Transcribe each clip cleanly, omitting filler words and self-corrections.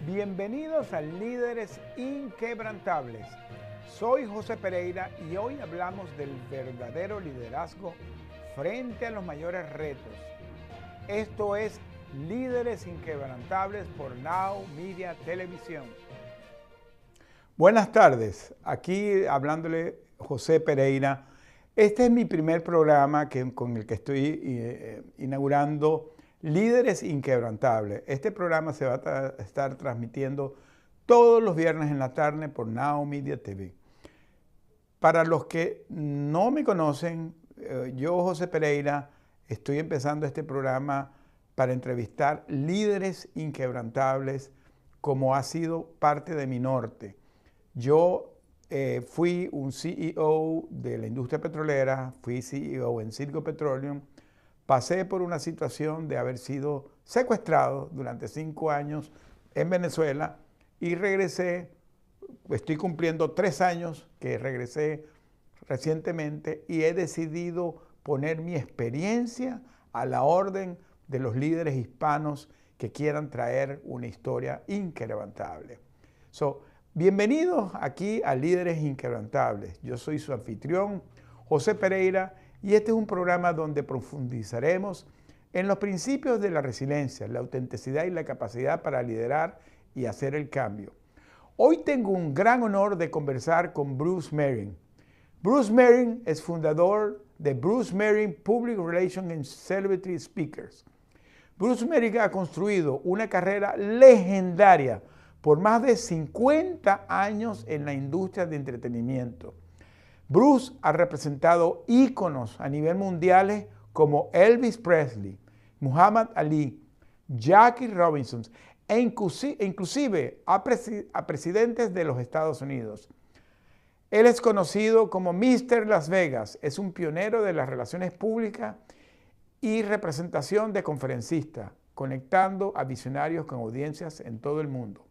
Bienvenidos a Líderes Inquebrantables. Soy Jose Pereira y hoy hablamos del verdadero liderazgo frente a los mayores retos. Esto es Líderes Inquebrantables por Now Media Televisión. Buenas tardes, aquí hablándole Jose Pereira. Este es mi primer programa con el que estoy inaugurando Líderes Inquebrantables. Este programa se va a estar transmitiendo todos los viernes en la tarde por Now Media TV. Para los que no me conocen, yo, Jose Pereira, estoy empezando este programa para entrevistar líderes inquebrantables como ha sido parte de mi norte. Yo fui un CEO de la industria petrolera, fui CEO en Circo Petroleum. Pasé por una situación de haber sido secuestrado durante 5 años en Venezuela y regresé, estoy cumpliendo 3 años que regresé recientemente y he decidido poner mi experiencia a la orden de los líderes hispanos que quieran traer una historia inquebrantable. Bienvenidos aquí a Líderes Inquebrantables. Yo soy su anfitrión, Jose Pereira, y este es un programa donde profundizaremos en los principios de la resiliencia, la autenticidad y la capacidad para liderar y hacer el cambio. Hoy tengo un gran honor de conversar con Bruce Merrin. Bruce Merrin es fundador de Bruce Merrin Public Relations and Celebrity Speakers. Bruce Merrin ha construido una carrera legendaria por más de 50 años en la industria de entretenimiento. Bruce ha representado íconos a nivel mundial como Elvis Presley, Muhammad Ali, Jackie Robinson e inclusive a presidentes de los Estados Unidos. Él es conocido como Mr. Las Vegas, es un pionero de las relaciones públicas y representación de conferencistas, conectando a visionarios con audiencias en todo el mundo.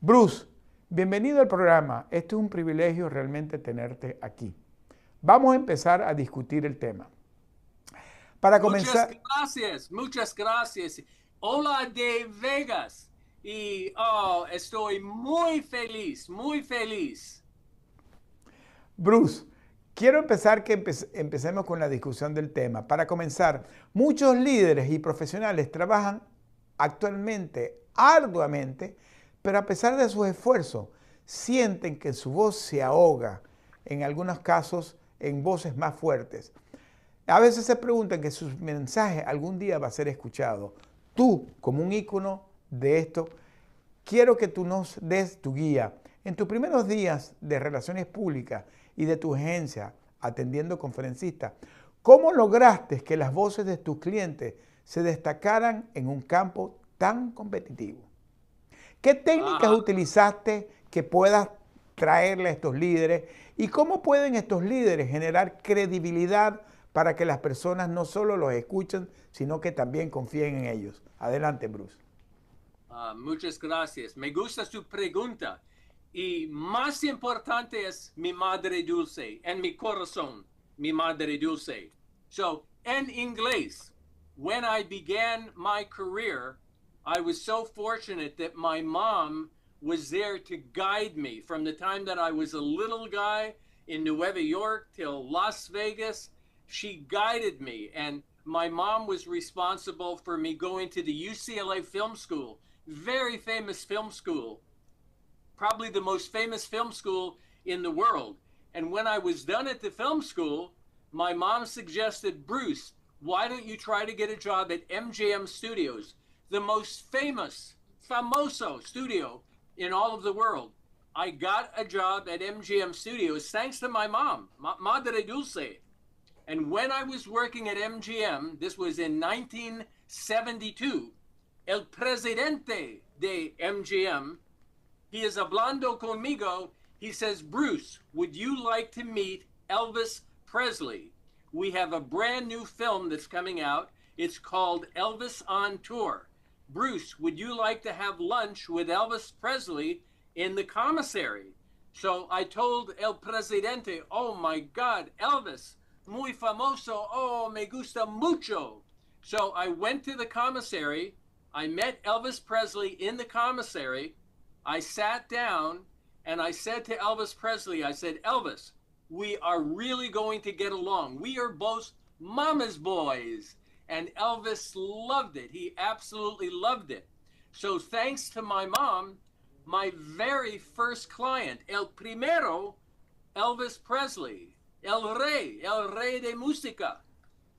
Bruce, bienvenido al programa. Esto es un privilegio realmente tenerte aquí. Vamos a empezar a discutir el tema. Para comenzar... Muchas gracias. Hola de Vegas. Y estoy muy feliz, muy feliz. Bruce, quiero empezar empecemos con la discusión del tema. Para comenzar, muchos líderes y profesionales trabajan actualmente arduamente, pero a pesar de sus esfuerzos, sienten que su voz se ahoga, en algunos casos en voces más fuertes. A veces se preguntan que su mensaje algún día va a ser escuchado. Tú, como un ícono de esto, quiero que tú nos des tu guía. En tus primeros días de relaciones públicas y de tu agencia, atendiendo conferencistas, ¿cómo lograste que las voces de tus clientes se destacaran en un campo tan competitivo? ¿Qué técnicas utilizaste que puedas traerle a estos líderes? ¿Y cómo pueden estos líderes generar credibilidad para que las personas no solo los escuchen, sino que también confíen en ellos? Adelante, Bruce. Muchas gracias. Me gusta su pregunta. Y más importante es mi madre dulce, en mi corazón, mi madre dulce. En inglés, when I began my career, I was so fortunate that my mom was there to guide me from the time that I was a little guy in Nueva York till Las Vegas. She guided me, and my mom was responsible for me going to the UCLA Film School, very famous film school, probably the most famous film school in the world. And when I was done at the film school, my mom suggested, Bruce, why don't you try to get a job at MGM Studios, the most famoso studio in all of the world. I got a job at MGM Studios thanks to my mom, Madre Dulce. And when I was working at MGM, this was in 1972, el presidente de MGM, he is hablando conmigo. He says, Bruce, would you like to meet Elvis Presley? We have a brand new film that's coming out. It's called Elvis on Tour. Bruce, would you like to have lunch with Elvis Presley in the commissary? So I told El Presidente, oh my God, Elvis, muy famoso, oh, me gusta mucho. So I went to the commissary. I met Elvis Presley in the commissary. I sat down and I said to Elvis Presley, I said, Elvis, we are really going to get along. We are both mama's boys. And Elvis loved it. He absolutely loved it. So thanks to my mom, my very first client, el primero, Elvis Presley, el rey de música.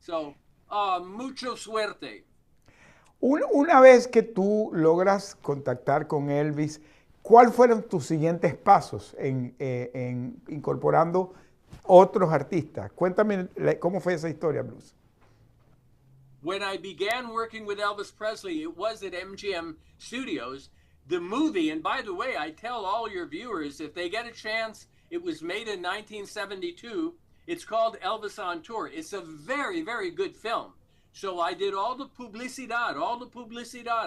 So, mucho suerte. Una vez que tú logras contactar con Elvis, ¿cuáles fueron tus siguientes pasos en incorporando otros artistas? Cuéntame cómo fue esa historia, Bruce. When I began working with Elvis Presley, it was at MGM Studios. The movie, and by the way, I tell all your viewers, if they get a chance, it was made in 1972. It's called Elvis on Tour. It's a very, very good film. So I did all the publicidad.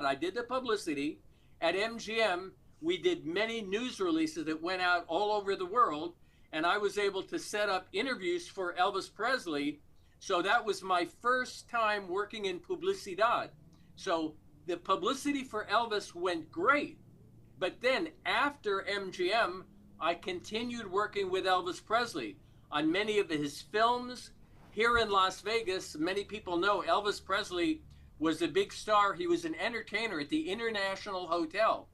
I did the publicity at MGM. We did many news releases that went out all over the world, and I was able to set up interviews for Elvis Presley. So that was my first time working in publicidad. So the publicity for Elvis went great. But then after MGM, I continued working with Elvis Presley on many of his films. Here in Las Vegas, many people know Elvis Presley was a big star. He was an entertainer at the International Hotel.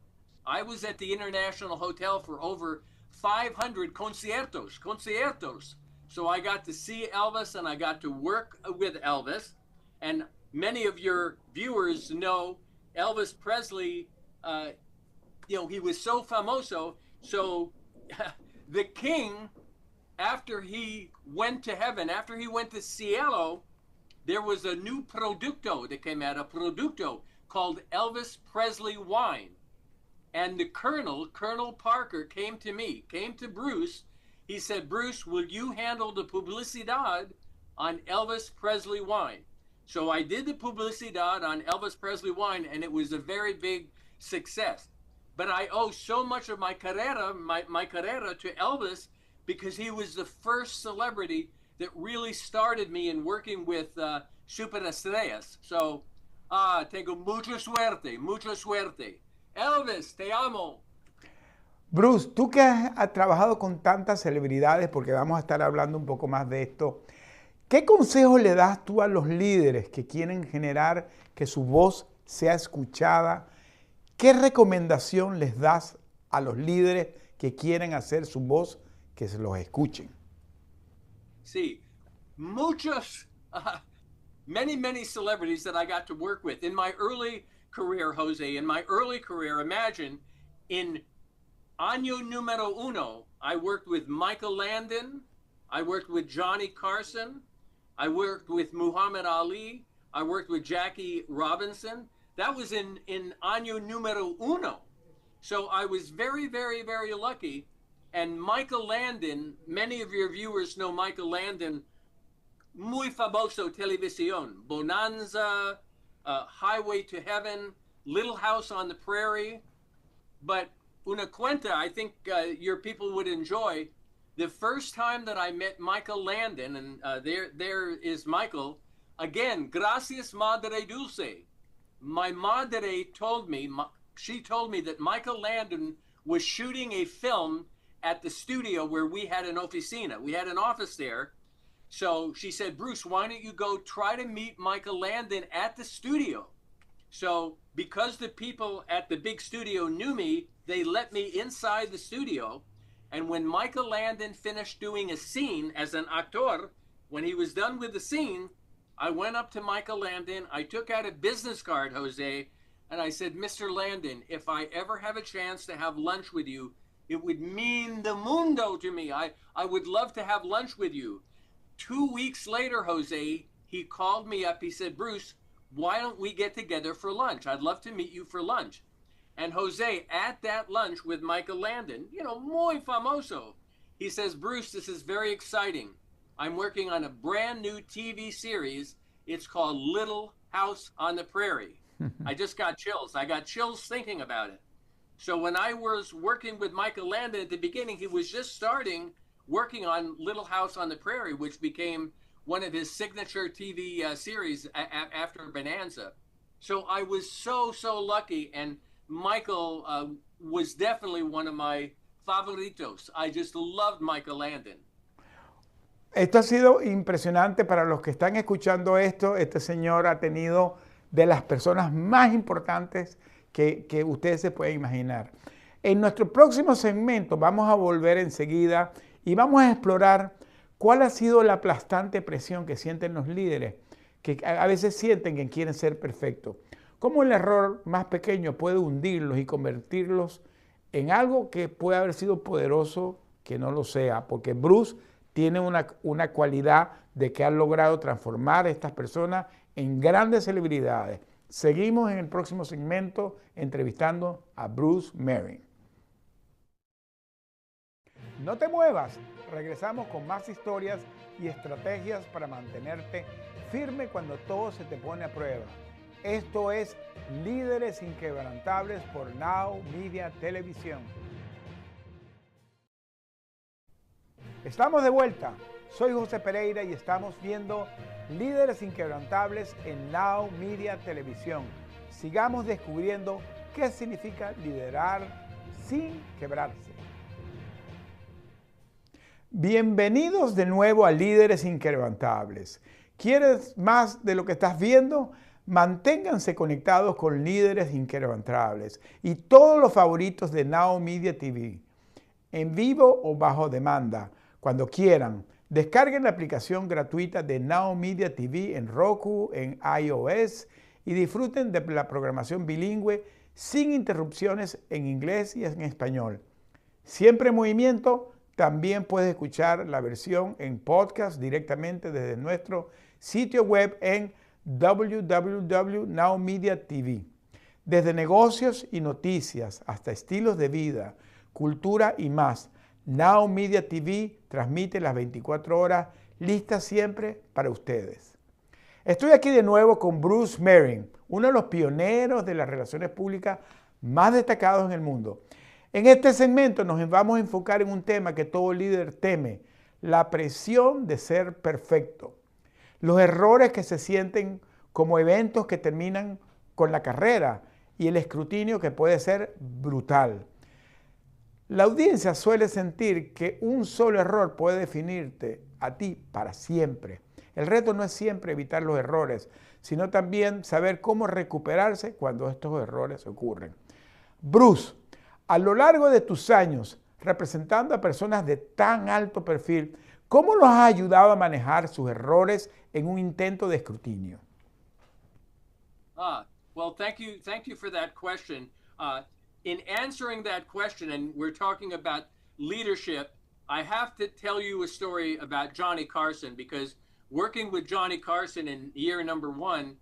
I was at the International Hotel for over 500 conciertos. So I got to see Elvis and I got to work with Elvis. And many of your viewers know Elvis Presley, he was so famoso. So the king, after he went to heaven, after he went to cielo, there was a new producto that came out, a producto called Elvis Presley wine. And the Colonel Parker came to Bruce. He said, Bruce, will you handle the publicidad on Elvis Presley wine? So I did the publicidad on Elvis Presley wine, and it was a very big success. But I owe so much of my carrera to Elvis, because he was the first celebrity that really started me in working with superestrellas. So, tengo mucha suerte. Elvis, te amo. Bruce, tú que has trabajado con tantas celebridades, porque vamos a estar hablando un poco más de esto, ¿qué consejos le das tú a los líderes que quieren generar que su voz sea escuchada? ¿Qué recomendación les das a los líderes que quieren hacer su voz que se los escuchen? Sí, many celebrities that I got to work with. In my early career, Jose, imagine in año número uno, I worked with Michael Landon, I worked with Johnny Carson, I worked with Muhammad Ali, I worked with Jackie Robinson. That was in año número uno. So I was very, very, very lucky. And Michael Landon, many of your viewers know Michael Landon, muy famoso televisión, Bonanza, Highway to Heaven, Little House on the Prairie. But una cuenta, I think your people would enjoy. The first time that I met Michael Landon, and there is Michael, again, gracias Madre Dulce. My madre told me, she told me that Michael Landon was shooting a film at the studio where we had an oficina. We had an office there. So she said, Bruce, why don't you go try to meet Michael Landon at the studio? So because the people at the big studio knew me, they let me inside the studio. And when Michael Landon finished doing a scene as an actor, when he was done with the scene, I went up to Michael Landon. I took out a business card, Jose, and I said, Mr. Landon, if I ever have a chance to have lunch with you, it would mean the mundo to me. I would love to have lunch with you. 2 weeks later, Jose, he called me up. He said, Bruce, why don't we get together for lunch? I'd love to meet you for lunch. And Jose, at that lunch with Michael Landon, muy famoso, he says, Bruce, this is very exciting. I'm working on a brand new TV series. It's called Little House on the Prairie. I just got chills. I got chills thinking about it. So when I was working with Michael Landon at the beginning, he was just starting working on Little House on the Prairie, which became one of his signature TV series after Bonanza. So I was so lucky, and Michael was definitely one of my favoritos. I just loved Michael Landon. Esto ha sido impresionante para los que están escuchando esto. Este señor ha tenido de las personas más importantes que ustedes se pueden imaginar. En nuestro próximo segmento vamos a volver enseguida y vamos a explorar cuál ha sido la aplastante presión que sienten los líderes, que a veces sienten que quieren ser perfectos. Cómo el error más pequeño puede hundirlos y convertirlos en algo que puede haber sido poderoso que no lo sea, porque Bruce tiene una cualidad de que ha logrado transformar a estas personas en grandes celebridades. Seguimos en el próximo segmento entrevistando a Bruce Merrin. No te muevas, regresamos con más historias y estrategias para mantenerte firme cuando todo se te pone a prueba. Esto es Líderes Inquebrantables por Now Media Televisión. Estamos de vuelta. Soy Jose Pereira y estamos viendo Líderes Inquebrantables en Now Media Televisión. Sigamos descubriendo qué significa liderar sin quebrarse. Bienvenidos de nuevo a Líderes Inquebrantables. ¿Quieres más de lo que estás viendo? Manténganse conectados con Líderes Inquebrantables y todos los favoritos de Now Media TV, en vivo o bajo demanda, cuando quieran. Descarguen la aplicación gratuita de Now Media TV en Roku, en iOS y disfruten de la programación bilingüe sin interrupciones en inglés y en español. Siempre en movimiento. También puedes escuchar la versión en podcast directamente desde nuestro sitio web en www.nowmediatv. Desde negocios y noticias hasta estilos de vida, cultura y más, Now Media TV transmite las 24 horas, lista siempre para ustedes. Estoy aquí de nuevo con Bruce Merrin, uno de los pioneros de las relaciones públicas más destacados en el mundo. En este segmento nos vamos a enfocar en un tema que todo líder teme, la presión de ser perfecto. Los errores que se sienten como eventos que terminan con la carrera y el escrutinio que puede ser brutal. La audiencia suele sentir que un solo error puede definirte a ti para siempre. El reto no es siempre evitar los errores, sino también saber cómo recuperarse cuando estos errores ocurren. Bruce, a lo largo de tus años representando a personas de tan alto perfil, ¿cómo los has ayudado a manejar sus errores en un intento de escrutinio? Well, thank you for that question. In answering that question, and we're talking about leadership, I have to tell you a story about Johnny Carson, because working with Johnny Carson in year number 1,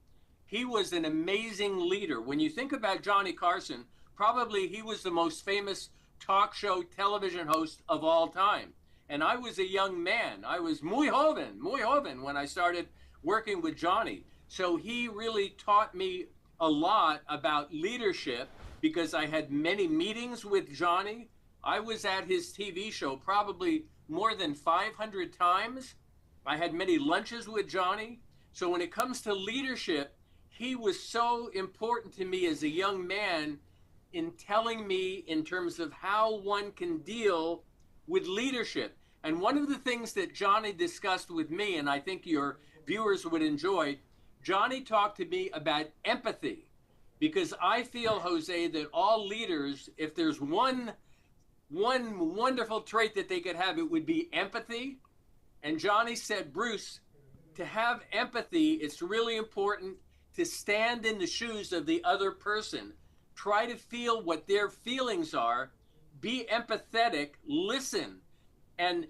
he was an amazing leader. When you think about Johnny Carson, probably he was the most famous talk show television host of all time. And I was a young man. I was muy joven when I started working with Johnny. So he really taught me a lot about leadership, because I had many meetings with Johnny. I was at his TV show probably more than 500 times. I had many lunches with Johnny. So when it comes to leadership, he was so important to me as a young man in telling me in terms of how one can deal with leadership. And one of the things that Johnny discussed with me, and I think your viewers would enjoy, Johnny talked to me about empathy, because I feel, Jose, that all leaders, if there's one wonderful trait that they could have, it would be empathy. And Johnny said, Bruce, to have empathy, it's really important to stand in the shoes of the other person. Try to feel what their feelings are. Be empathetic. Listen. And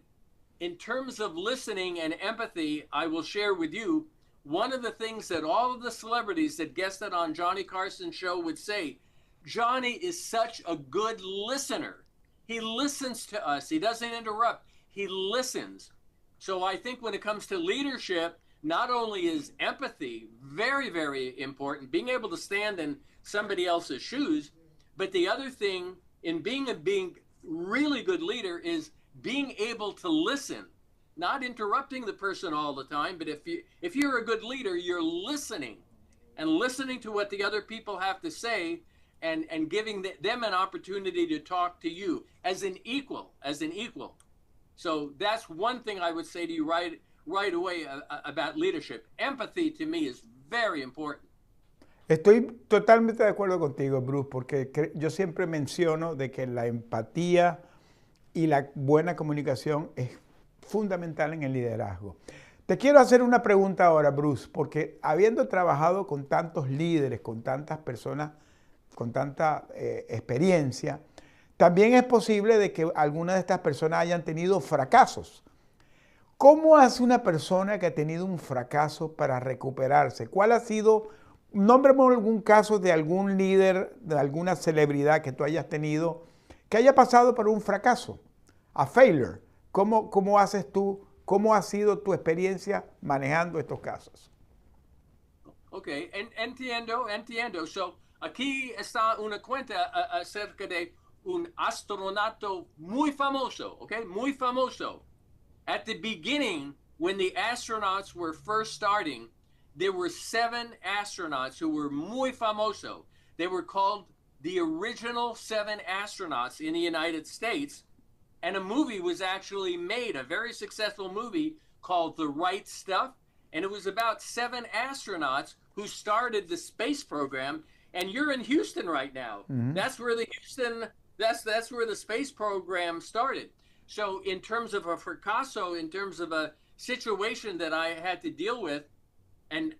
in terms of listening and empathy, I will share with you one of the things that all of the celebrities that guested on Johnny Carson's show would say. Johnny is such a good listener. He listens to us. He doesn't interrupt. He listens. So I think when it comes to leadership, not only is empathy very, very important, being able to stand in somebody else's shoes, but the other thing in being really good leader is being able to listen, not interrupting the person all the time, but if you're a good leader, you're listening. and listening to what the other people have to say, and giving them an opportunity to talk to you as an equal, So that's one thing I would say to you right away about leadership. Empathy to me is very important. Estoy totalmente de acuerdo contigo, Bruce, porque yo siempre menciono de que la empatía y la buena comunicación es fundamental en el liderazgo. Te quiero hacer una pregunta ahora, Bruce, porque habiendo trabajado con tantos líderes, con tantas personas, con tanta experiencia, también es posible de que algunas de estas personas hayan tenido fracasos. ¿Cómo hace una persona que ha tenido un fracaso para recuperarse? ¿Cuál ha sido, nómbrame algún caso de algún líder, de alguna celebridad que tú hayas tenido, que haya pasado por un fracaso, a failure? ¿Cómo haces tú, cómo ha sido tu experiencia manejando estos casos? Ok, entiendo. So, aquí está una cuenta acerca de un astronauta muy famoso, okay? Muy famoso. At the beginning, when the astronauts were first starting, there were 7 astronauts who were muy famoso. They were called the original 7 astronauts in the United States. And a movie was actually made, a very successful movie called The Right Stuff. And it was about 7 astronauts who started the space program. And you're in Houston right now. Mm-hmm. That's where that's where the space program started. So in terms of a fracaso, in terms of a situation that I had to deal with, an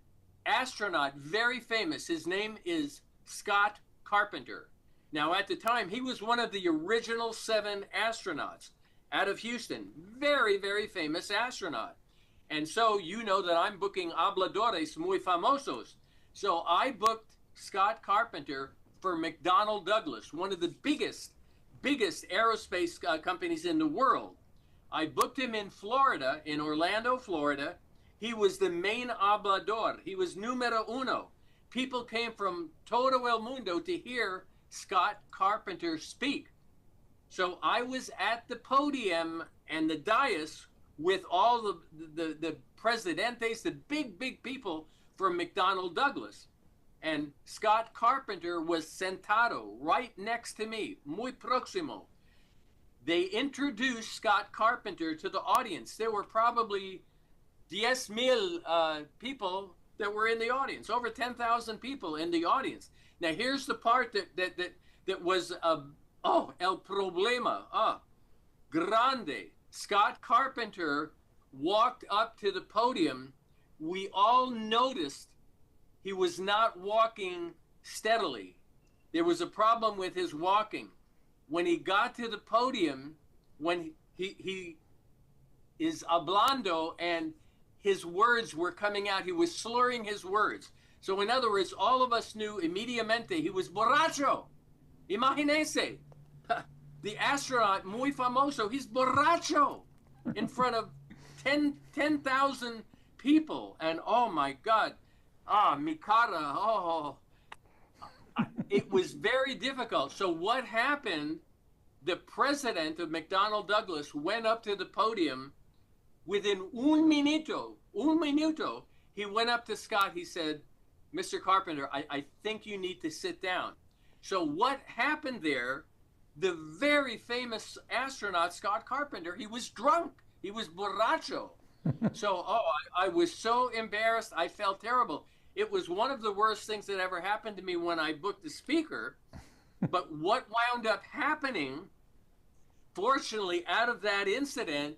astronaut, very famous, his name is Scott Carpenter. Now, at the time, he was one of the original 7 astronauts out of Houston. Very, very famous astronaut. And so you know that I'm booking habladores muy famosos. So I booked Scott Carpenter for McDonnell Douglas, one of the biggest aerospace companies in the world. I booked him in Florida, in Orlando, Florida. He was the main hablador. He was numero uno. People came from todo el mundo to hear Scott Carpenter speak. So I was at the podium and the dais with all the presidentes, the big people from McDonnell Douglas. And Scott Carpenter was sentado right next to me, muy próximo. They introduced Scott Carpenter to the audience. There were probably 10,000 people that were in the audience, over 10,000 people in the audience. Now here's the part that was el problema, grande. Scott Carpenter walked up to the podium. We all noticed he was not walking steadily. There was a problem with his walking. When he got to the podium, when he is hablando and his words were coming out, he was slurring his words. So in other words, all of us knew immediatamente he was borracho. Imagínense, the astronaut muy famoso, he's borracho in front of 10,000 people. And oh my God, mi cara, it was very difficult. So what happened, the president of McDonnell Douglas went up to the podium. Within un minuto, he went up to Scott. He said, Mr. Carpenter, I think you need to sit down. So what happened there, the very famous astronaut, Scott Carpenter, he was drunk. He was borracho. So, I was so embarrassed. I felt terrible. It was one of the worst things that ever happened to me when I booked the speaker. But what wound up happening, fortunately, out of that incident,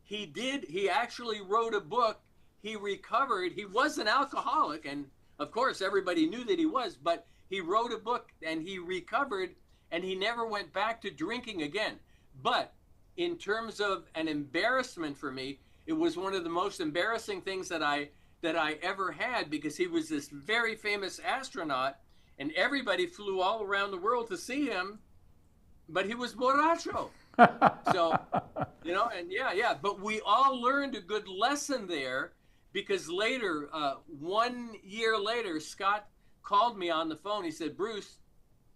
he actually wrote a book. He recovered. He was an alcoholic, and of course everybody knew that he was, but he wrote a book and he recovered, and he never went back to drinking again. But in terms of an embarrassment for me, it was one of the most embarrassing things that I ever had, because he was this very famous astronaut and everybody flew all around the world to see him, but he was borracho. So, and yeah, but we all learned a good lesson there, because later, 1 year later, Scott called me on the phone. He said, Bruce,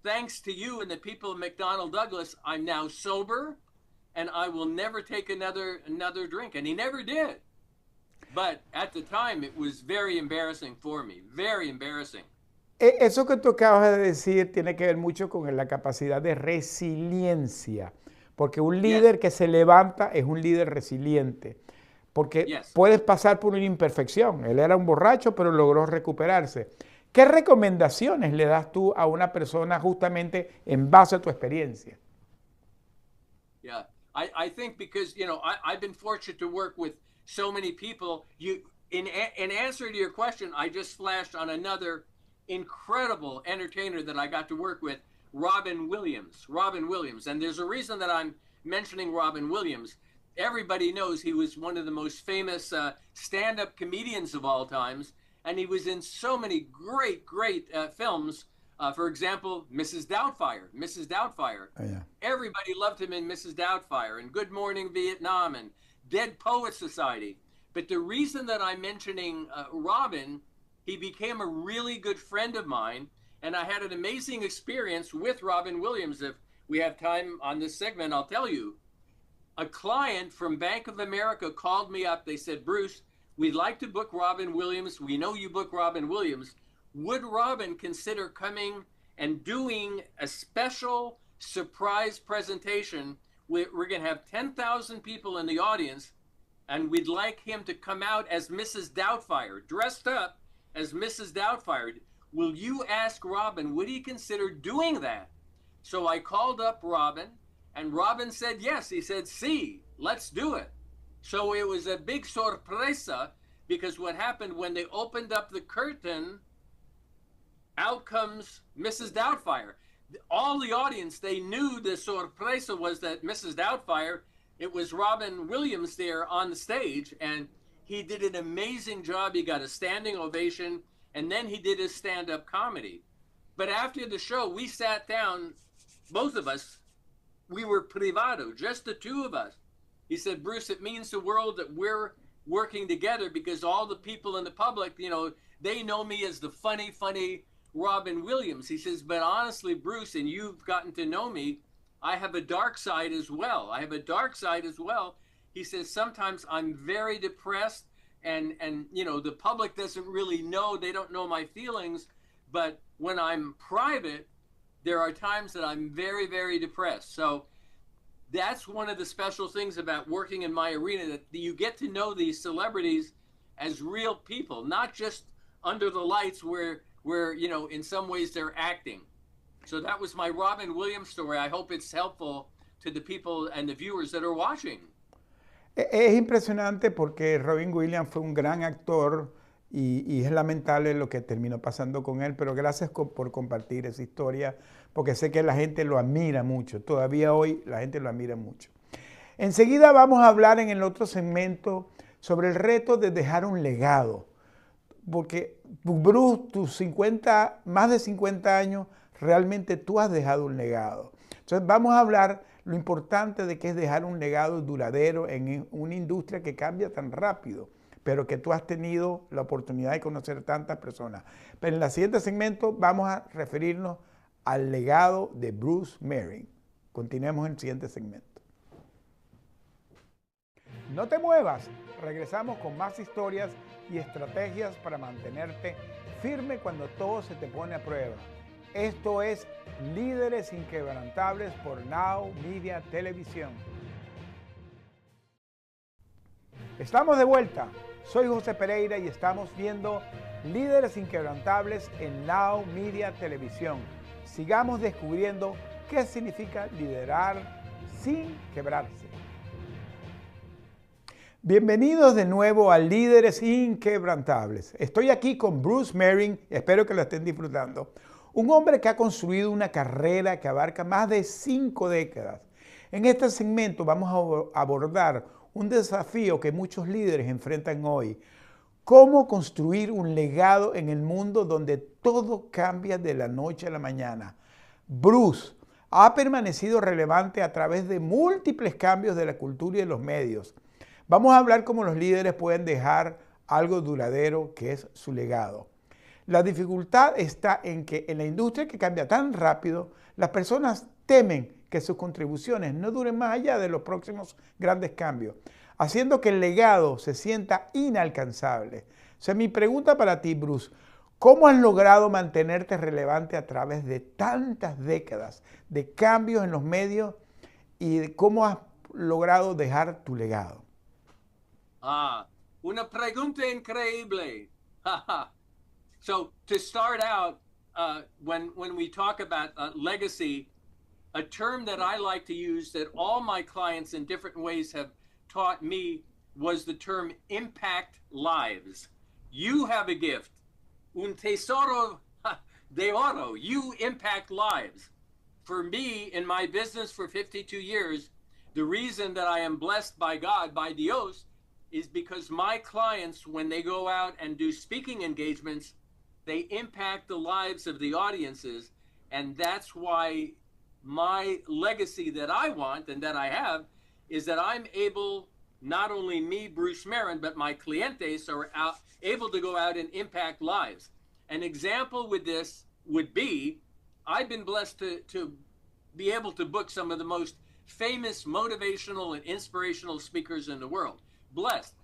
thanks to you and the people of McDonnell Douglas, I'm now sober and I will never take another drink. And he never did. But at the time, it was very embarrassing for me, very embarrassing. Eso que tú acabas de decir tiene que ver mucho con la capacidad de resiliencia, porque un líder que se levanta es un líder resiliente, porque puedes pasar por una imperfección. Él era un borracho, pero logró recuperarse. ¿Qué recomendaciones le das tú a una persona justamente en base a tu experiencia? Yeah, I think because, you know, I've been fortunate to work with so many people. In answer to your question, I just flashed on another incredible entertainer that I got to work with, Robin Williams. Robin Williams. And there's a reason that I'm mentioning Robin Williams. Everybody knows he was one of the most famous stand-up comedians of all times. And he was in so many great films. For example, Mrs. Doubtfire. Mrs. Doubtfire. Oh, yeah. Everybody loved him in Mrs. Doubtfire and Good Morning Vietnam and Dead Poets Society. But the reason that I'm mentioning Robin, he became a really good friend of mine, and I had an amazing experience with Robin Williams. If we have time on this segment, I'll tell you. A client from Bank of America called me up. They said, Bruce, we'd like to book Robin Williams. We know you book Robin Williams. Would Robin consider coming and doing a special surprise presentation? We're going to have 10,000 people in the audience, and we'd like him to come out as Mrs. Doubtfire, dressed up as Mrs. Doubtfire. Will you ask Robin, would he consider doing that? So I called up Robin, and Robin said yes. He said, sí, let's do it. So it was a big sorpresa, because what happened when they opened up the curtain, out comes Mrs. Doubtfire. All the audience, they knew the sorpresa was that Mrs. Doubtfire, it was Robin Williams there on the stage, and he did an amazing job. He got a standing ovation, and then he did his stand-up comedy. But after the show, we sat down, both of us, we were privado, just the two of us. He said, Bruce, it means the world that we're working together, because all the people in the public, you know, they know me as the funny Robin Williams. He says, but honestly, Bruce, and you've gotten to know me, I have a dark side as well. I have a dark side as well. He says, sometimes I'm very depressed, and you know, the public doesn't really know, they don't know my feelings, but when I'm private, there are times that I'm very depressed. So that's one of the special things about working in my arena, that you get to know these celebrities as real people, not just under the lights where you know, in some ways they're acting. So that was my Robin Williams story. I hope it's helpful to the people and the viewers that are watching. Es impresionante porque Robin Williams fue un gran actor y es lamentable lo que terminó pasando con él, pero gracias por compartir esa historia, porque sé que la gente lo admira mucho. Todavía hoy la gente lo admira mucho. Enseguida vamos a hablar en el otro segmento sobre el reto de dejar un legado. Porque Bruce, más de 50 años, realmente tú has dejado un legado. Entonces vamos a hablar lo importante de que es dejar un legado duradero en una industria que cambia tan rápido, pero que tú has tenido la oportunidad de conocer tantas personas. Pero en el siguiente segmento vamos a referirnos al legado de Bruce Merrin. Continuemos en el siguiente segmento. No te muevas, regresamos con más historias y estrategias para mantenerte firme cuando todo se te pone a prueba. Esto es Líderes Inquebrantables por Now Media Televisión. Estamos de vuelta. Soy Jose Pereira y estamos viendo Líderes Inquebrantables en Now Media Televisión. Sigamos descubriendo qué significa liderar sin quebrarse. Bienvenidos de nuevo a Líderes Inquebrantables. Estoy aquí con Bruce Merrin, espero que lo estén disfrutando. Un hombre que ha construido una carrera que abarca más de 5 décadas. En este segmento vamos a abordar un desafío que muchos líderes enfrentan hoy. Cómo construir un legado en el mundo donde todo cambia de la noche a la mañana. Bruce ha permanecido relevante a través de múltiples cambios de la cultura y de los medios. Vamos a hablar cómo los líderes pueden dejar algo duradero, que es su legado. La dificultad está en que en la industria que cambia tan rápido, las personas temen que sus contribuciones no duren más allá de los próximos grandes cambios. haciendo que el legado se sienta inalcanzable. O sea, mi pregunta para ti, Bruce, ¿cómo has logrado mantenerte relevante a través de tantas décadas de cambios en los medios y cómo has logrado dejar tu legado? Una pregunta increíble. So to start out, when we talk about legacy, a term that I like to use that all my clients in different ways have taught me was the term impact lives. You have a gift, un tesoro de oro. You impact lives. For me, in my business for 52 years, the reason that I am blessed by God, by Dios, is because my clients, when they go out and do speaking engagements, they impact the lives of the audiences. And that's why my legacy that I want and that I have is that I'm able, not only me, Bruce Merrin, but my clientes are able to go out and impact lives. An example with this would be, I've been blessed to be able to book some of the most famous motivational and inspirational speakers in the world. Blessed.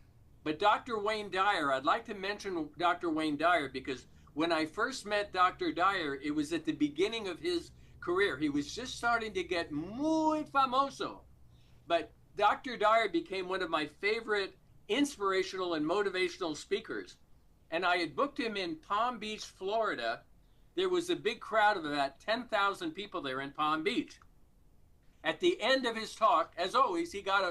But Dr. Wayne Dyer, I'd like to mention Dr. Wayne Dyer because when I first met Dr. Dyer, it was at the beginning of his career. He was just starting to get muy famoso. But Dr. Dyer became one of my favorite inspirational and motivational speakers. And I had booked him in Palm Beach, Florida. There was a big crowd of about 10,000 people there in Palm Beach. At the end of his talk, as always, he got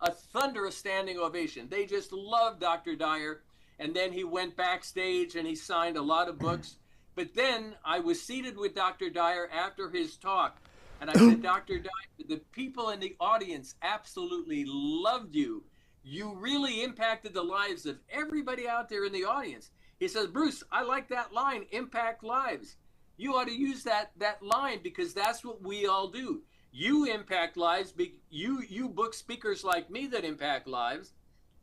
a thunderous standing ovation. They just loved Dr. Dyer. And then he went backstage and he signed a lot of books. But then I was seated with Dr. Dyer after his talk. And I said, Dr. Dyer, the people in the audience absolutely loved you. You really impacted the lives of everybody out there in the audience. He says, Bruce, I like that line, impact lives. You ought to use that line because that's what we all do. You impact lives. You book speakers like me that impact lives.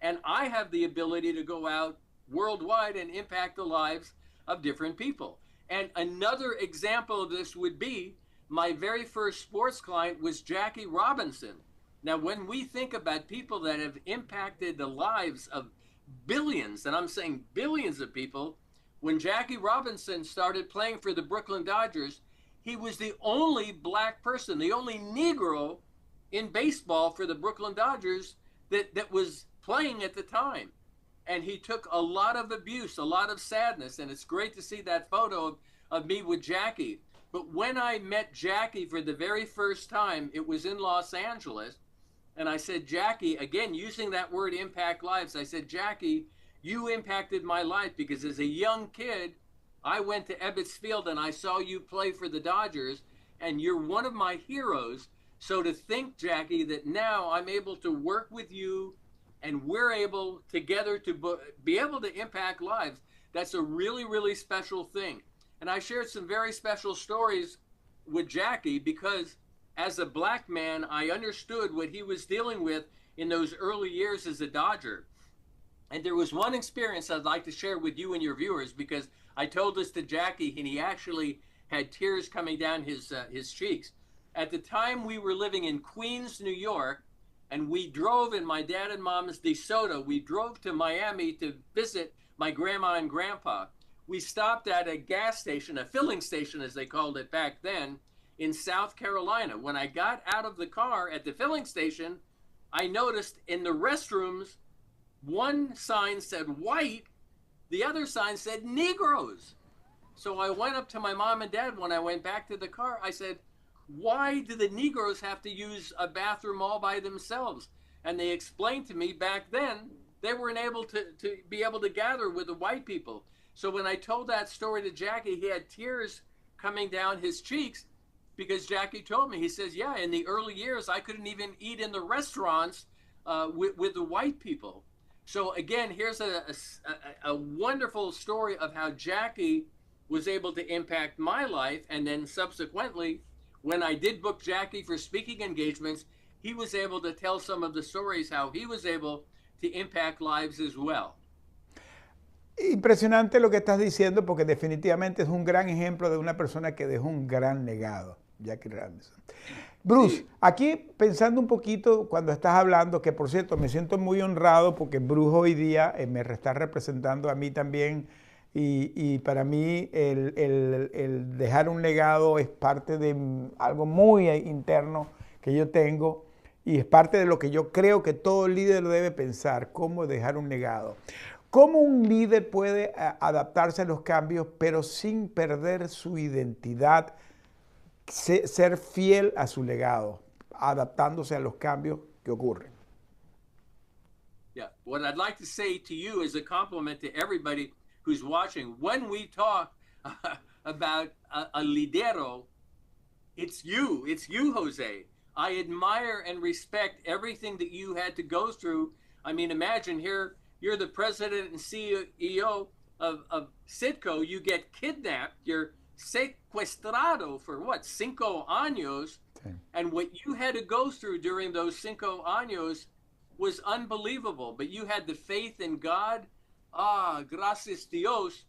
And I have the ability to go out worldwide and impact the lives of different people. And another example of this would be my very first sports client was Jackie Robinson. Now, when we think about people that have impacted the lives of billions, and I'm saying billions of people, when Jackie Robinson started playing for the Brooklyn Dodgers, he was the only black person, the only Negro in baseball for the Brooklyn Dodgers that was playing at the time. And he took a lot of abuse, a lot of sadness, and it's great to see that photo of me with Jackie. But when I met Jackie for the very first time, it was in Los Angeles, and I said, Jackie, again, using that word impact lives, I said, Jackie, you impacted my life because as a young kid, I went to Ebbets Field and I saw you play for the Dodgers, and you're one of my heroes. So to think, Jackie, that now I'm able to work with you and we're able together to be able to impact lives, that's a really, really special thing. And I shared some very special stories with Jackie because as a black man, I understood what he was dealing with in those early years as a Dodger. And there was one experience I'd like to share with you and your viewers because I told this to Jackie and he actually had tears coming down his cheeks. At the time we were living in Queens, New York, and we drove in my dad and mom's DeSoto. We drove to Miami to visit my grandma and grandpa. We stopped at a gas station, a filling station as they called it back then, in South Carolina. When I got out of the car at the filling station, I noticed in the restrooms, one sign said white, the other sign said Negroes. So I went up to my mom and dad when I went back to the car. I said, why do the Negroes have to use a bathroom all by themselves? And they explained to me back then, they weren't able to be able to gather with the white people. So when I told that story to Jackie, he had tears coming down his cheeks because Jackie told me, he says, yeah, in the early years, I couldn't even eat in the restaurants with the white people. So again, here's a wonderful story of how Jackie was able to impact my life. And then subsequently, when I did book Jackie for speaking engagements, he was able to tell some of the stories how he was able to impact lives as well. Impresionante lo que estás diciendo porque definitivamente es un gran ejemplo de una persona que dejó un gran legado, Jackie Robinson. Bruce, Sí. aquí pensando un poquito cuando estás hablando, que por cierto me siento muy honrado porque Bruce hoy día me está representando a mí también y para mí el dejar un legado es parte de algo muy interno que yo tengo y es parte de lo que yo creo que todo líder debe pensar, cómo dejar un legado. ¿Cómo un líder puede adaptarse a los cambios pero sin perder su identidad? Ser fiel a su legado, adaptándose a los cambios que ocurren. Yeah. What I'd like to say to you is a compliment to everybody who's watching. When we talk about a lidero, it's you. It's you, Jose. I admire and respect everything that you had to go through. I mean, imagine here, you're the president and CEO of Citco. You get kidnapped. You're secuestrado for what, 5 años? Sí. And what you had to go through during those 5 años was unbelievable. But you had the faith in God. Ah, gracias Dios.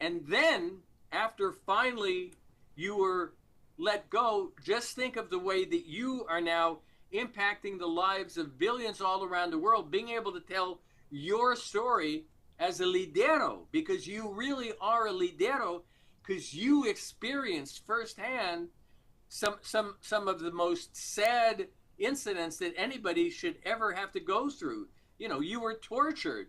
And then, after finally you were let go, just think of the way that you are now impacting the lives of billions all around the world, being able to tell your story as a lidero, because you really are a lidero, because you experienced firsthand some of the most sad incidents that anybody should ever have to go through. You know, you were tortured.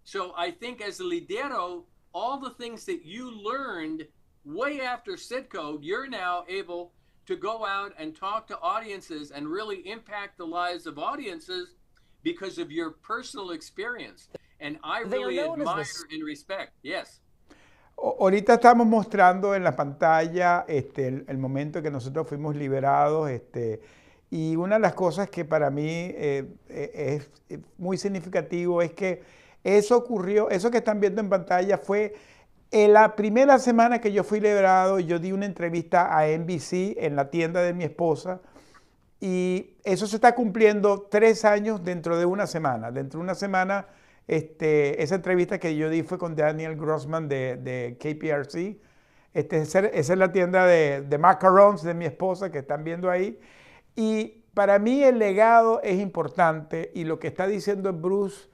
So I think as a lidero, all the things that you learned way after Citco, you're now able to go out and talk to audiences and really impact the lives of audiences because of your personal experience. And I really admire and respect. Yes. Ahorita estamos mostrando en la pantalla el momento en que nosotros fuimos liberados y una de las cosas que para mí es muy significativo es que eso ocurrió, eso que están viendo en pantalla fue en la primera semana que yo fui liberado. Yo di una entrevista a NBC en la tienda de mi esposa y eso se está cumpliendo 3 años dentro de una semana. Dentro de una semana, esa entrevista que yo di fue con Daniel Grossman de KPRC. Esa es la tienda de macarons de mi esposa que están viendo ahí. Y para mí el legado es importante y lo que está diciendo Bruce,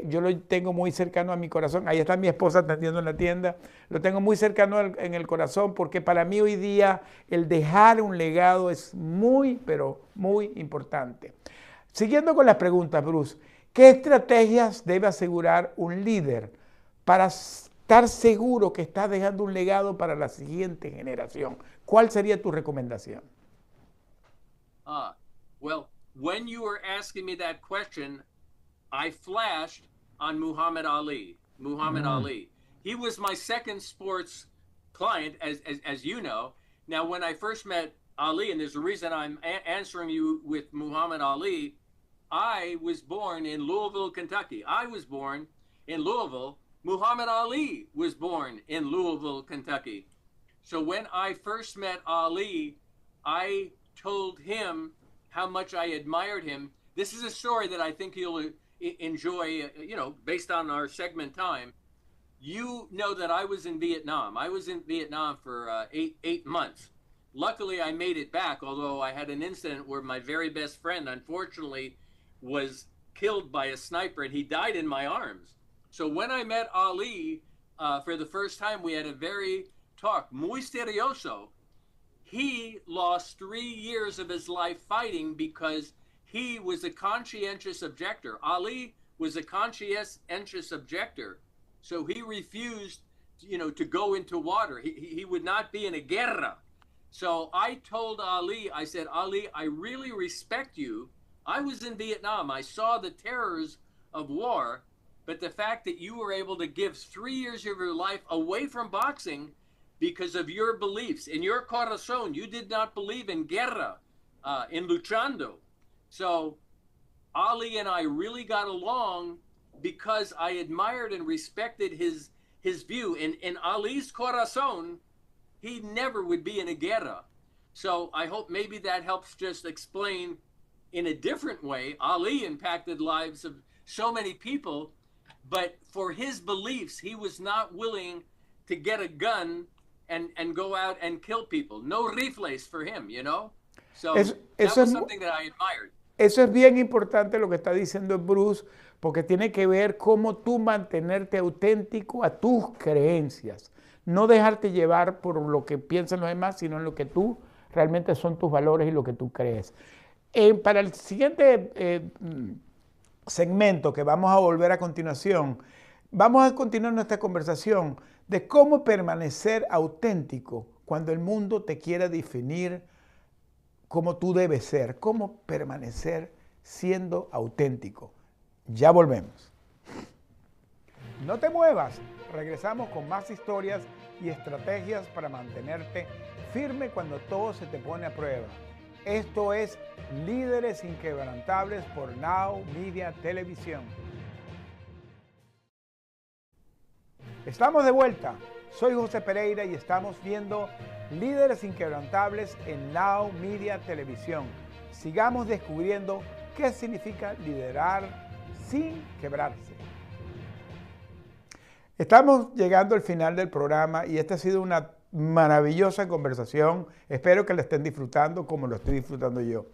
yo lo tengo muy cercano a mi corazón. Ahí está mi esposa atendiendo en la tienda. Lo tengo muy cercano en el corazón porque para mí hoy día el dejar un legado es muy, pero muy importante. Siguiendo con las preguntas, Bruce, ¿qué estrategias debe asegurar un líder para estar seguro que está dejando un legado para la siguiente generación? ¿Cuál sería tu recomendación? Well, when you were asking me that question, I flashed on Muhammad Ali. Ali. He was my second sports client, as you know. Now, when I first met Ali, and there's a reason I'm answering you with Muhammad Ali, I was born in Louisville, Kentucky. I was born in Louisville. Muhammad Ali was born in Louisville, Kentucky. So when I first met Ali, I told him how much I admired him. This is a story that I think you'll enjoy, based on our segment time. You know that I was in Vietnam. I was in Vietnam for 8 months. Luckily, I made it back, although I had an incident where my very best friend, unfortunately, was killed by a sniper, and he died in my arms. So when I met Ali for the first time, we had a very talk, muy serioso. He lost 3 years of his life fighting because he was a conscientious objector. Ali was a conscientious objector. So he refused, to go into water. He would not be in a guerra. So I told Ali, I said, Ali, I really respect you. I was in Vietnam. I saw the terrors of war, but the fact that you were able to give 3 years of your life away from boxing because of your beliefs. In your corazón, you did not believe in guerra, in luchando. So Ali and I really got along because I admired and respected his view. In Ali's corazón, he never would be in a guerra. So I hope maybe that helps just explain in a different way. Ali impacted lives of so many people, but for his beliefs, he was not willing to get a gun and go out and kill people. No rifles for him, So Eso, that eso was es, something that I admired. eso es bien importante lo que está diciendo Bruce, porque tiene que ver cómo tú mantenerte auténtico a tus creencias. No dejarte llevar por lo que piensan los demás, sino en lo que tú realmente son tus valores y lo que tú crees. Para el siguiente segmento que vamos a volver a continuación, vamos a continuar nuestra conversación de cómo permanecer auténtico cuando el mundo te quiera definir como tú debes ser, cómo permanecer siendo auténtico. Ya volvemos. No te muevas, regresamos con más historias y estrategias para mantenerte firme cuando todo se te pone a prueba. Esto es Líderes Inquebrantables por Now Media Televisión. Estamos de vuelta. Soy Jose Pereira y estamos viendo Líderes Inquebrantables en Now Media Televisión. Sigamos descubriendo qué significa liderar sin quebrarse. Estamos llegando al final del programa y esta ha sido una maravillosa conversación. Espero que la estén disfrutando como lo estoy disfrutando yo.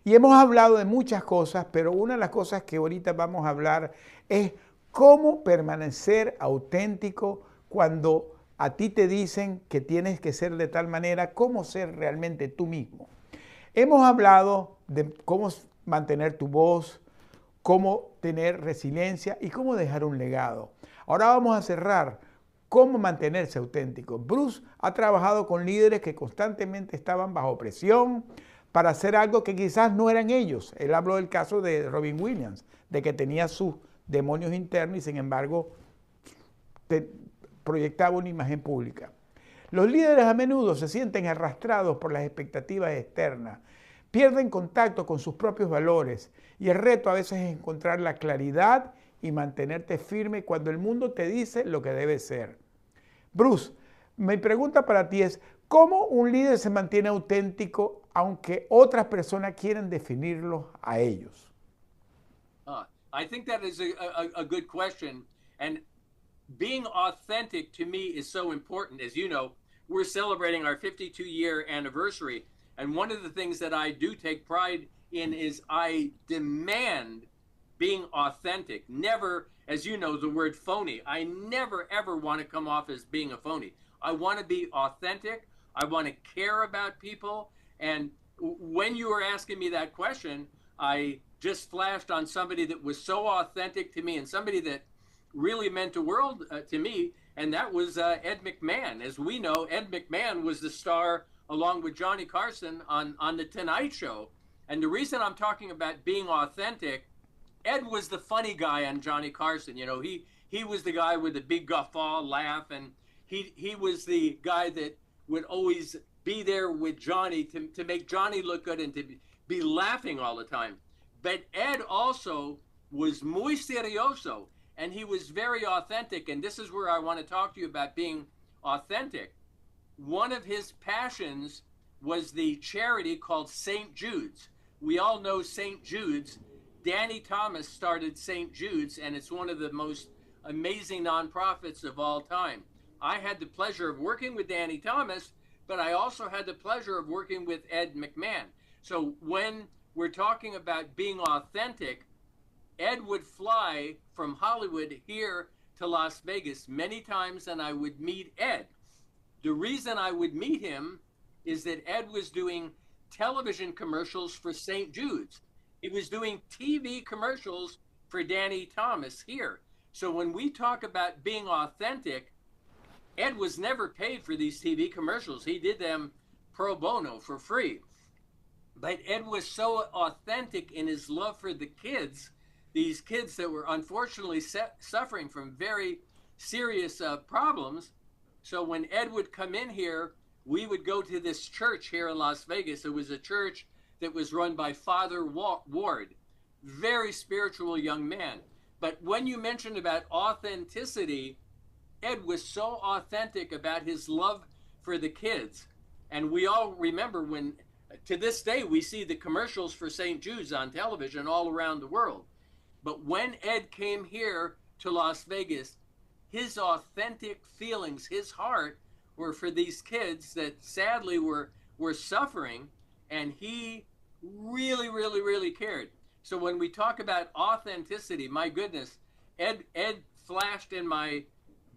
Y hemos hablado de muchas cosas, pero una de las cosas que ahorita vamos a hablar es cómo permanecer auténtico cuando a ti te dicen que tienes que ser de tal manera, cómo ser realmente tú mismo. Hemos hablado de cómo mantener tu voz, cómo tener resiliencia y cómo dejar un legado. Ahora vamos a cerrar. ¿Cómo mantenerse auténtico? Bruce ha trabajado con líderes que constantemente estaban bajo presión para hacer algo que quizás no eran ellos. Él habló del caso de Robin Williams, de que tenía sus demonios internos y sin embargo proyectaba una imagen pública. Los líderes a menudo se sienten arrastrados por las expectativas externas, pierden contacto con sus propios valores y el reto a veces es encontrar la claridad y mantenerte firme cuando el mundo te dice lo que debe ser. Bruce, mi pregunta para ti es, ¿cómo un líder se mantiene auténtico aunque otras personas quieren definirlo a ellos? I think that is a good question. And being authentic to me is so important. As you know, we're celebrating our 52-year anniversary. And one of the things that I do take pride in is I demand being authentic. Never, as you know, the word phony. I never, ever want to come off as being a phony. I want to be authentic. I want to care about people. And when you were asking me that question, I just flashed on somebody that was so authentic to me and somebody that really meant the world to me, and that was Ed McMahon. As we know, Ed McMahon was the star along with Johnny Carson on The Tonight Show. And the reason I'm talking about being authentic, Ed was the funny guy on Johnny Carson. You know, he was the guy with the big guffaw laugh, and he was the guy that would always be there with Johnny to make Johnny look good and to be laughing all the time. But Ed also was muy serioso, and he was very authentic. And this is where I want to talk to you about being authentic. One of his passions was the charity called St. Jude's. We all know St. Jude's. Danny Thomas started St. Jude's, and it's one of the most amazing nonprofits of all time. I had the pleasure of working with Danny Thomas, but I also had the pleasure of working with Ed McMahon. So when we're talking about being authentic, Ed would fly from Hollywood here to Las Vegas many times, and I would meet Ed. The reason I would meet him is that Ed was doing television commercials for St. Jude's. He was doing TV commercials for Danny Thomas here. So when we talk about being authentic, Ed was never paid for these TV commercials. He did them pro bono for free. But Ed was so authentic in his love for the kids, these kids that were unfortunately suffering from very serious problems. So when Ed would come in here, we would go to this church here in Las Vegas. It was a church that was run by Father Ward, very spiritual young man. But when you mentioned about authenticity, Ed was so authentic about his love for the kids. And we all remember when, to this day, we see the commercials for St. Jude's on television all around the world. But when Ed came here to Las Vegas, his authentic feelings, his heart were for these kids that sadly were suffering. and he really cared. So when we talk about authenticity, my goodness, Ed flashed in my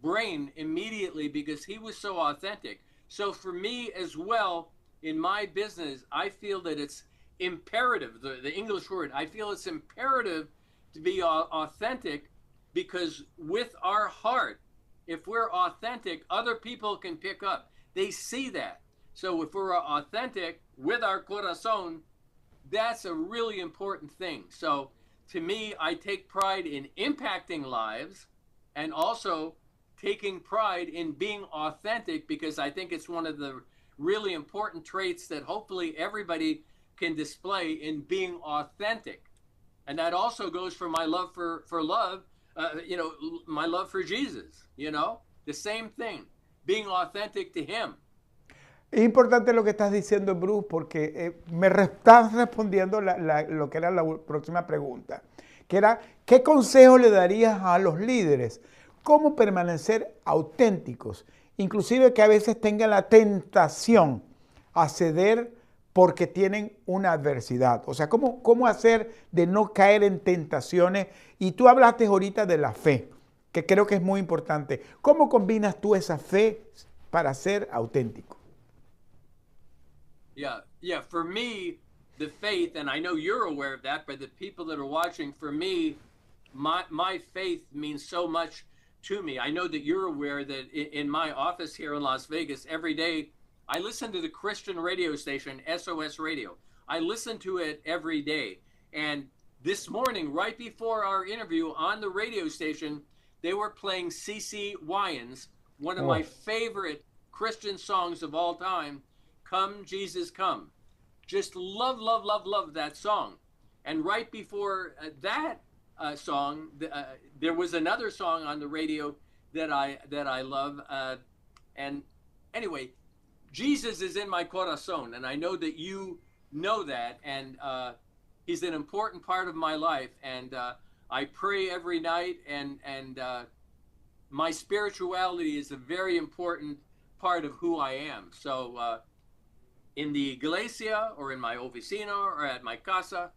brain immediately because he was so authentic. So for me as well, in my business, I feel that it's imperative, the English word, I feel it's imperative to be authentic, because with our heart, if we're authentic, other people can pick up. They see that. So if we're authentic with our corazón, that's a really important thing. So to me, I take pride in impacting lives and also taking pride in being authentic, because I think it's one of the really important traits that hopefully everybody can display in being authentic. And that also goes for my love for love, my love for Jesus, the same thing, being authentic to him. Es importante lo que estás diciendo, Bruce, porque estás respondiendo lo que era la próxima pregunta, que era, ¿qué consejo le darías a los líderes? ¿Cómo permanecer auténticos? Inclusive que a veces tengan la tentación a ceder porque tienen una adversidad. O sea, ¿cómo hacer de no caer en tentaciones? Y tú hablaste ahorita de la fe, que creo que es muy importante. ¿Cómo combinas tú esa fe para ser auténtico? Yeah. For me, the faith, and I know you're aware of that, but the people that are watching, for me, my faith means so much to me. I know that you're aware that in my office here in Las Vegas, every day, I listen to the Christian radio station, SOS Radio. I listen to it every day. And this morning, right before our interview on the radio station, they were playing CeCe Winans, one of my favorite Christian songs of all time, Come, Jesus, Come. Just love that song. And right before that song, there was another song on the radio that I love. And anyway, Jesus is in my corazón, and I know that you know that, and he's an important part of my life. And I pray every night, and my spirituality is a very important part of who I am. So in the iglesia, or in my oficina, or at my casa,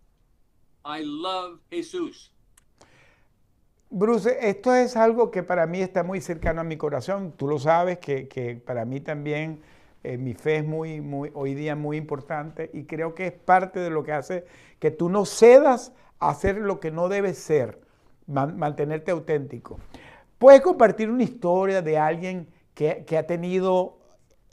I love Jesús. Bruce, esto es algo que para mí está muy cercano a mi corazón. Tú lo sabes, que para mí también mi fe es hoy día muy importante, y creo que es parte de lo que hace que tú no cedas a hacer lo que no debes ser, mantenerte auténtico. ¿Puedes compartir una historia de alguien que ha tenido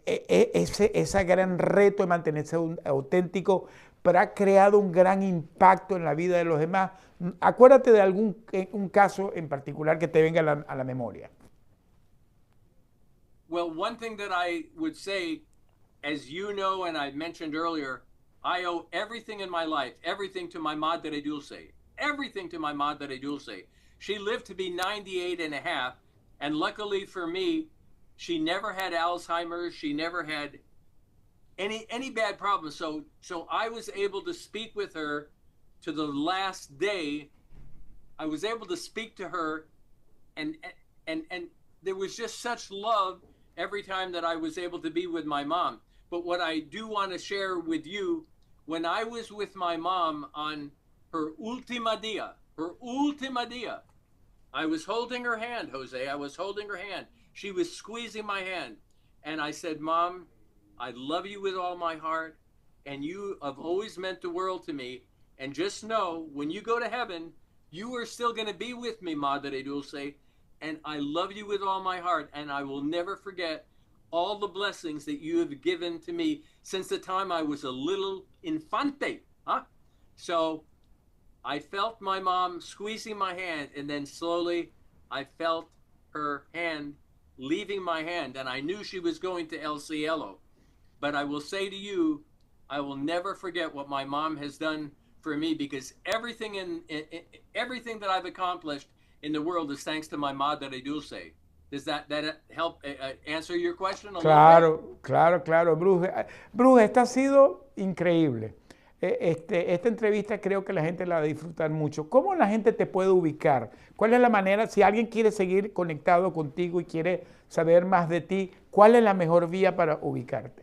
ese gran reto de mantenerse auténtico, pero ha creado un gran impacto en la vida de los demás? Acuérdate de un caso en particular que te venga a la memoria. Well, one thing that I would say, as you know, and I mentioned earlier, I owe everything in my life, everything to my Madre Dulce, everything to my Madre Dulce. She lived to be 98 and a half, and luckily for me, she never had Alzheimer's. She never had any bad problems. So I was able to speak with her to the last day. I was able to speak to her, and there was just such love every time that I was able to be with my mom. But what I do want to share with you, when I was with my mom on her última día, I was holding her hand, Jose. I was holding her hand. She was squeezing my hand. And I said, Mom, I love you with all my heart, and you have always meant the world to me. And just know, when you go to heaven, you are still going to be with me, Madre Dulce. And I love you with all my heart, and I will never forget all the blessings that you have given to me since the time I was a little infante. So I felt my mom squeezing my hand, and then slowly I felt her hand leaving my hand, and I knew she was going to El Cielo. But I will say to you, I will never forget what my mom has done for me, because everything everything that I've accomplished in the world is thanks to my Madre Dulce. Does that help answer your question a little bit? Claro, Bruce, esto ha sido increíble. Esta entrevista creo que la gente la va a disfrutar mucho. ¿Cómo la gente te puede ubicar? ¿Cuál es la manera, si alguien quiere seguir conectado contigo y quiere saber más de ti, cuál es la mejor vía para ubicarte?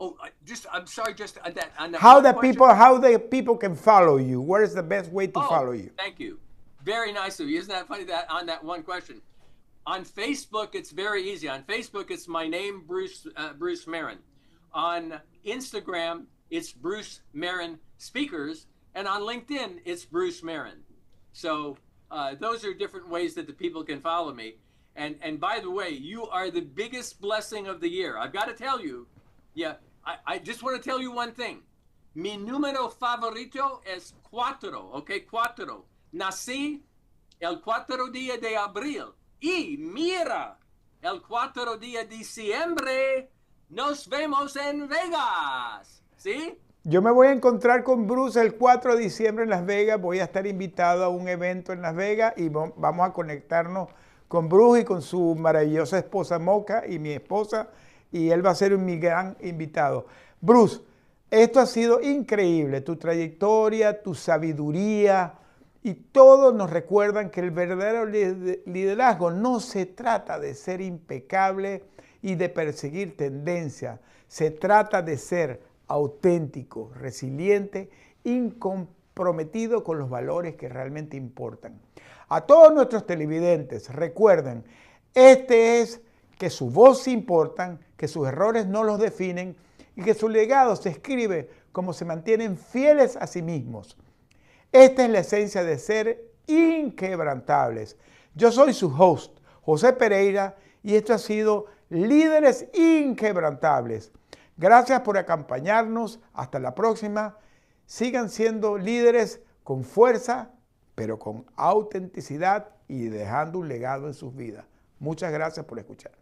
Oh, I'm sorry, just on that How one the question. people can follow you? What is the best way to follow you? Thank you. Very nice of you. Isn't that funny that on that one question? On Facebook, it's very easy. On Facebook, it's my name, Bruce Merrin. On Instagram, it's Bruce Merrin Speakers. And on LinkedIn, it's Bruce Merrin. So those are different ways that the people can follow me. And by the way, you are the biggest blessing of the year. I've got to tell you, I just want to tell you one thing. Mi número favorito es 4, okay? 4. Nací el 4 día de abril. Y mira, el 4 día de diciembre nos vemos en Vegas. ¿Sí? Yo me voy a encontrar con Bruce el 4 de diciembre en Las Vegas. Voy a estar invitado a un evento en Las Vegas y vamos a conectarnos con Bruce y con su maravillosa esposa Moca y mi esposa. Y él va a ser mi gran invitado. Bruce, esto ha sido increíble. Tu trayectoria, tu sabiduría y todos nos recuerdan que el verdadero liderazgo no se trata de ser impecable y de perseguir tendencias. Se trata de ser auténtico, resiliente, comprometido con los valores que realmente importan. A todos nuestros televidentes, recuerden, que su voz importa, que sus errores no los definen y que su legado se escribe como se mantienen fieles a sí mismos. Esta es la esencia de ser inquebrantables. Yo soy su host, José Pereira, y esto ha sido Líderes Inquebrantables. Gracias por acompañarnos. Hasta la próxima. Sigan siendo líderes con fuerza, pero con autenticidad y dejando un legado en sus vidas. Muchas gracias por escuchar.